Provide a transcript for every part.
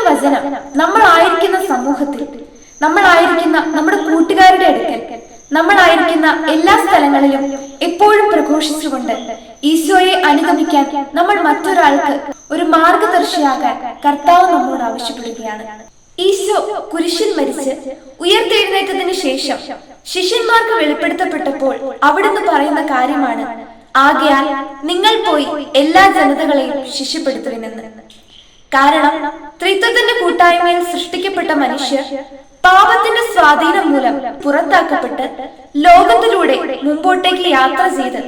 ദൈവത്തിന്റെ വചനം നമ്മളായിരിക്കുന്ന സമൂഹത്തിൽ, നമ്മളായിരിക്കുന്ന നമ്മുടെ കൂട്ടുകാരുടെ അടുക്കൽ, നമ്മളായിരിക്കുന്ന എല്ലാ സ്ഥലങ്ങളിലും എപ്പോഴും പ്രഘോഷിച്ചുകൊണ്ട് ഈശോയെ അനുഗമിക്കാൻ നമ്മൾ മറ്റൊരാൾക്ക് ഒരു മാർഗദർശിയാകാൻ കർത്താവ് നമ്മോട് ആവശ്യപ്പെടുകയാണ്. ഈശോ കുരിശിൽ മരിച്ച് ഉയർത്തെഴുന്നേറ്റതിനു ശേഷം ശിഷ്യന്മാർക്ക് വെളിപ്പെടുത്തപ്പെട്ടപ്പോൾ അവിടുന്ന് പറയുന്ന കാര്യമാണ്, ആകയാൽ നിങ്ങൾ പോയി എല്ലാ ജനതകളെയും ശിഷ്യപ്പെടുത്തുവിനെന്ന്. കാരണം ത്രിത്വത്തിന്റെ കൂട്ടായ്മയിൽ സൃഷ്ടിക്കപ്പെട്ട മനുഷ്യർ പാപത്തിന്റെ സ്വാധീനം മൂലം പുറത്താക്കപ്പെട്ട് ലോകത്തിലൂടെ മുമ്പോട്ടേക്ക് യാത്ര ചെയ്ത്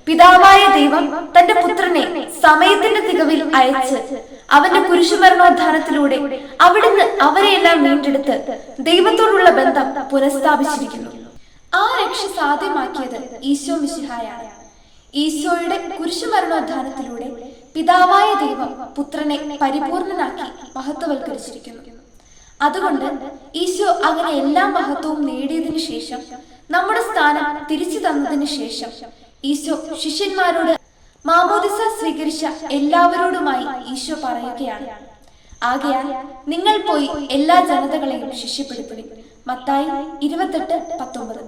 പിതാവായ ദൈവം തന്റെ പുത്രനെ സമയത്തിന്റെ തികവിൽ അയച്ച് അവന്റെ കുരിശുമരണോദ്ധാനത്തിലൂടെ അവിടുന്ന് അവരെയെല്ലാം വീണ്ടെടുത്ത് ദൈവത്തോടുള്ള ബന്ധം പുനഃസ്ഥാപിച്ചിരിക്കുന്നു. ആ രക്ഷ സാധ്യമാക്കിയത് ഈശോ മിശിഹായാണ്. ഈശോയുടെ കുരിശുമരണോദ്ധാനത്തിലൂടെ പിതാവായ ദൈവം പുത്രനെ പരിപൂർണനാക്കി മഹത്വവൽക്കരിച്ചിരിക്കുന്നു. അതുകൊണ്ട് ഈശോ അങ്ങനെ എല്ലാ മഹത്വവും നേടിയതിനു ശേഷം, നമ്മുടെ സ്ഥാനം തിരിച്ചു തന്നതിന് ശേഷം, ഈശോ ശിഷ്യന്മാരോട് മാമോദിസ സ്വീകരിച്ച എല്ലാവരോടുമായി ഈശോ പറയുകയാണ്, ആകയാൽ നിങ്ങൾ പോയി എല്ലാ ജനതകളെയും ശിഷ്യപ്പെടുത്തുവിൻ. മത്തായി 28:19.